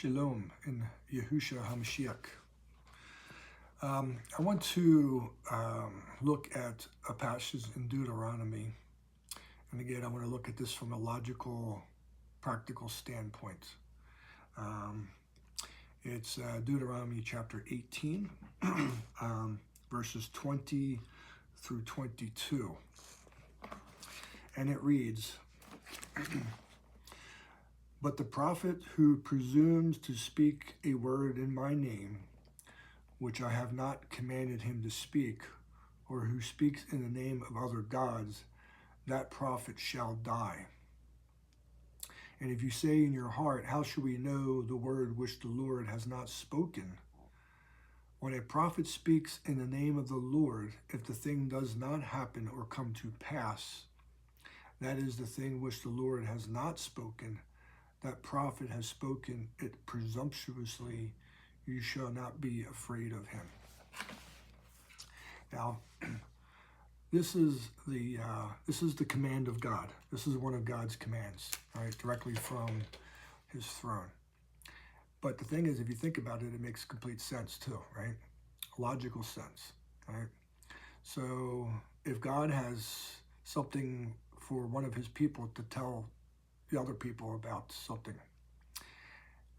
Shalom in Yahushua HaMashiach. I want to look at a passage in Deuteronomy. And again, I want to look at this from a logical, practical standpoint. It's Deuteronomy chapter 18, verses 20 through 22. And it reads, "But the prophet who presumes to speak a word in my name, which I have not commanded him to speak, or who speaks in the name of other gods, that prophet shall die. And if you say in your heart, how shall we know the word which the Lord has not spoken? When a prophet speaks in the name of the Lord, if the thing does not happen or come to pass, that is the thing which the Lord has not spoken, that prophet has spoken it presumptuously, you shall not be afraid of him." Now, this is the command of God. This is one of God's commands, right? Directly from his throne. But the thing is, if you think about it, it makes complete sense too, right? Logical sense, right? So if God has something for one of his people to tell the other people about something,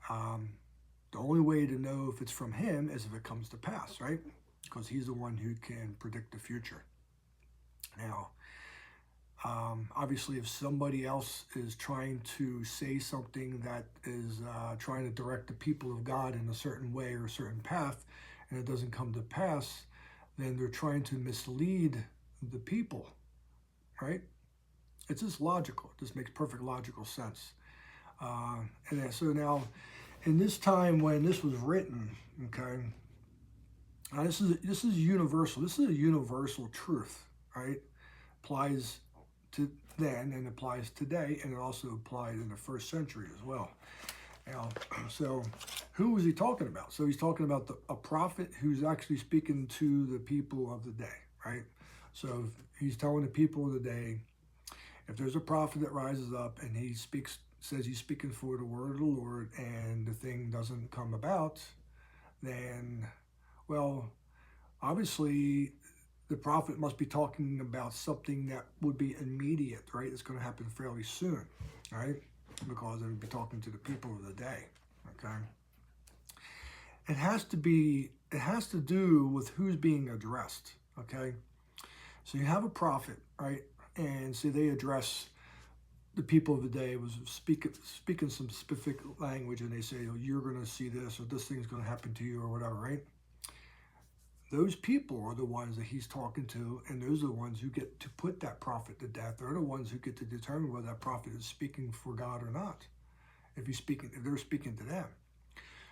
the only way to know if it's from him is if it comes to pass, right? Because he's the one who can predict the future. Now, obviously, if somebody else is trying to say something that is trying to direct the people of God in a certain way or a certain path, and it doesn't come to pass, then they're trying to mislead the people, right? It's just logical. It just makes perfect logical sense. So now, in this time when this was written, okay, this is universal. This is a universal truth, right? Applies to then and applies today, and it also applied in the first century as well. Now, so who was he talking about? So he's talking about a prophet who's actually speaking to the people of the day, right? So he's telling the people of the day, if there's a prophet that rises up and he says he's speaking for the word of the Lord, and the thing doesn't come about, then, well, obviously the prophet must be talking about something that would be immediate, right? It's going to happen fairly soon, right? Because it would be talking to the people of the day, okay? It has to do with who's being addressed, okay? So you have a prophet, right? And so they address the people of the day, was speaking some specific language, and they say, oh, you're going to see this, or this thing's going to happen to you, or whatever, right? Those people are the ones that he's talking to, and those are the ones who get to put that prophet to death. They're the ones who get to determine whether that prophet is speaking for God or not, if they're speaking to them.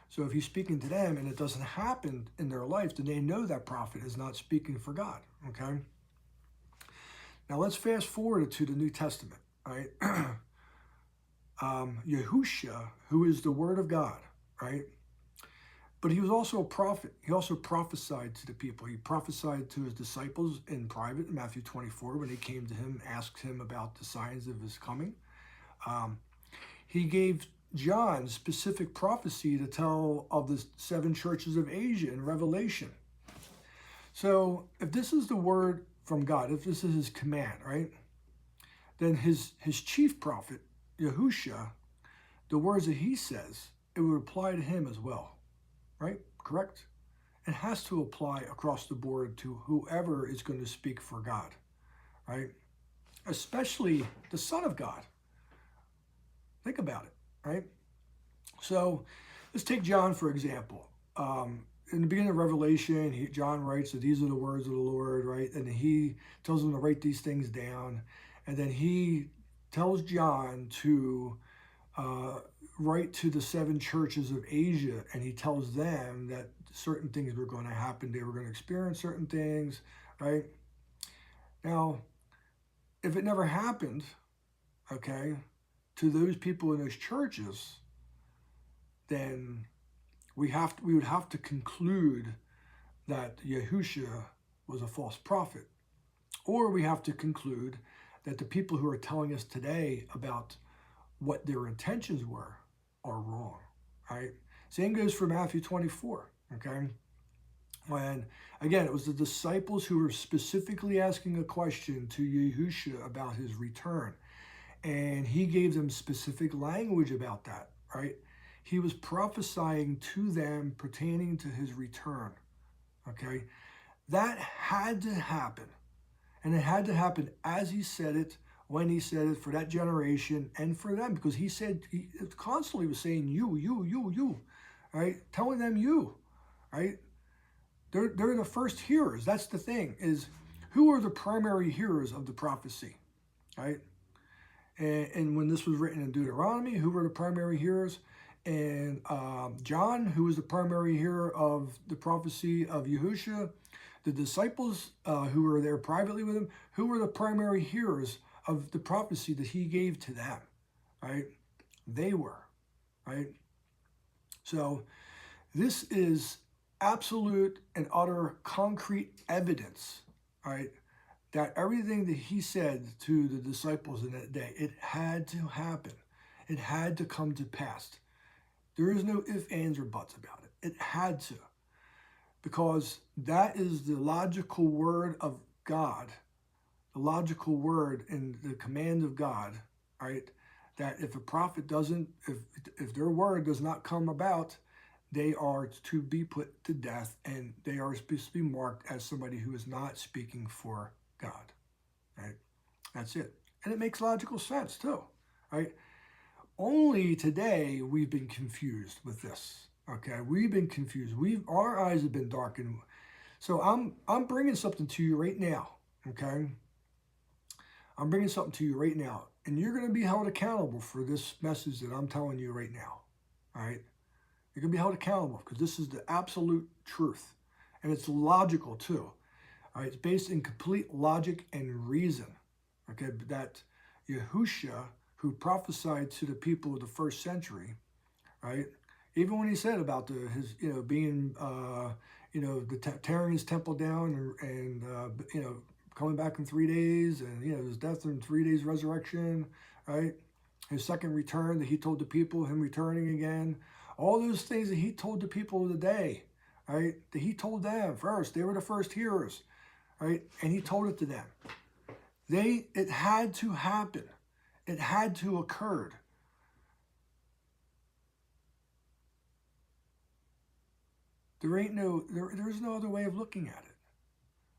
So if he's speaking to them and it doesn't happen in their life, then they know that prophet is not speaking for God, okay? Now let's fast forward to the New Testament, right? Yahushua, who is the Word of God, right? But he was also a prophet. He also prophesied to the people. He prophesied to his disciples in private in Matthew 24 when they came to him, asked him about the signs of his coming. He gave John specific prophecy to tell of the 7 churches of Asia in Revelation. So if this is the word from God, if this is his command, right, then his chief prophet, Yahushua, the words that he says, it would apply to him as well, right? Correct? It has to apply across the board to whoever is going to speak for God, right? Especially the Son of God. Think about it, right? So let's take John, for example. In the beginning of Revelation, John writes that these are the words of the Lord, right? And he tells them to write these things down. And then he tells John to write to the 7 churches of Asia, and he tells them that certain things were going to happen. They were going to experience certain things, right? Now, if it never happened, okay, to those people in those churches, then we would have to conclude that Yahushua was a false prophet. Or we have to conclude that the people who are telling us today about what their intentions were are wrong, All right. Same goes for Matthew 24. Okay. When, again, it was the disciples who were specifically asking a question to Yahushua about his return. And he gave them specific language about that, right? He was prophesying to them pertaining to his return, okay? That had to happen. And it had to happen as he said it, when he said it, for that generation and for them, because he constantly was saying you, right? Telling them you, right? They're the first hearers. That's the thing, is who are the primary hearers of the prophecy, right? And when this was written in Deuteronomy, who were the primary hearers? And John, who was the primary hearer of the prophecy of Yahushua, the disciples who were there privately with him, who were the primary hearers of the prophecy that he gave to them, right? They were, right? So this is absolute and utter concrete evidence, right, that everything that he said to the disciples in that day, it had to happen. It had to come to pass. There is no ifs, ands, or buts about it. It had to. Because that is the logical word of God, the logical word and the command of God, right? That if a prophet doesn't, if their word does not come about, they are to be put to death, and they are supposed to be marked as somebody who is not speaking for God, right? That's it. And it makes logical sense too, right? Only today we've been confused with this, okay? We've been confused. Our eyes have been darkened. So I'm bringing something to you right now, okay? I'm bringing something to you right now, and you're going to be held accountable for this message that I'm telling you right now, all right? You're going to be held accountable because this is the absolute truth, and it's logical too. All right, it's based in complete logic and reason. Okay, that Yahushua, who prophesied to the people of the first century, right? Even when he said about his, being, tearing his temple down and coming back in 3 days, and his death and 3 days resurrection, right? His second return that he told the people, him returning again, all those things that he told the people of the day, right? That he told them first. They were the first hearers. Right? And he told it to them. It had to happen. It had to occur. There's no other way of looking at it.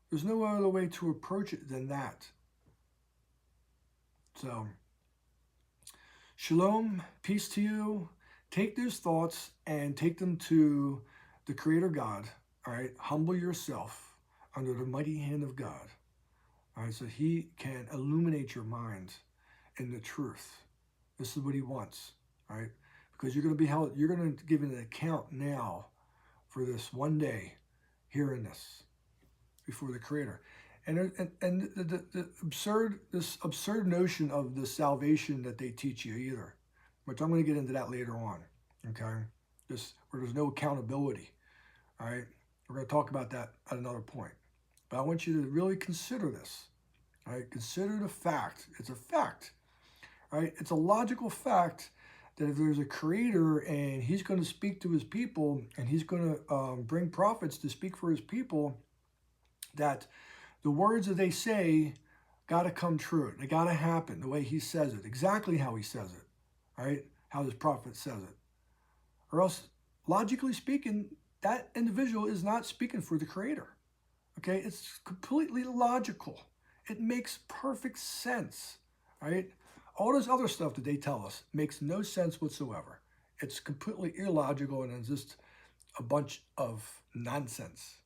There's no other way to approach it than that. So, shalom, peace to you. Take those thoughts and take them to the Creator God. All right? Humble yourself under the mighty hand of God, all right, so he can illuminate your mind in the truth. This is what he wants, all right, because you're going to give an account now for this one day, hearing this before the Creator, and this absurd notion of the salvation that they teach you either, which I'm going to get into that later on, okay, where there's no accountability, all right. We're going to talk about that at another point. But I want you to really consider this. All right? Consider the fact. It's a fact. All right? It's a logical fact that if there's a creator and he's going to speak to his people and he's going to bring prophets to speak for his people, that the words that they say got to come true. They got to happen the way he says it, exactly how he says it. All right? How this prophet says it. Or else, logically speaking, that individual is not speaking for the creator. Okay, it's completely logical. It makes perfect sense, right? All this other stuff that they tell us makes no sense whatsoever. It's completely illogical and it's just a bunch of nonsense.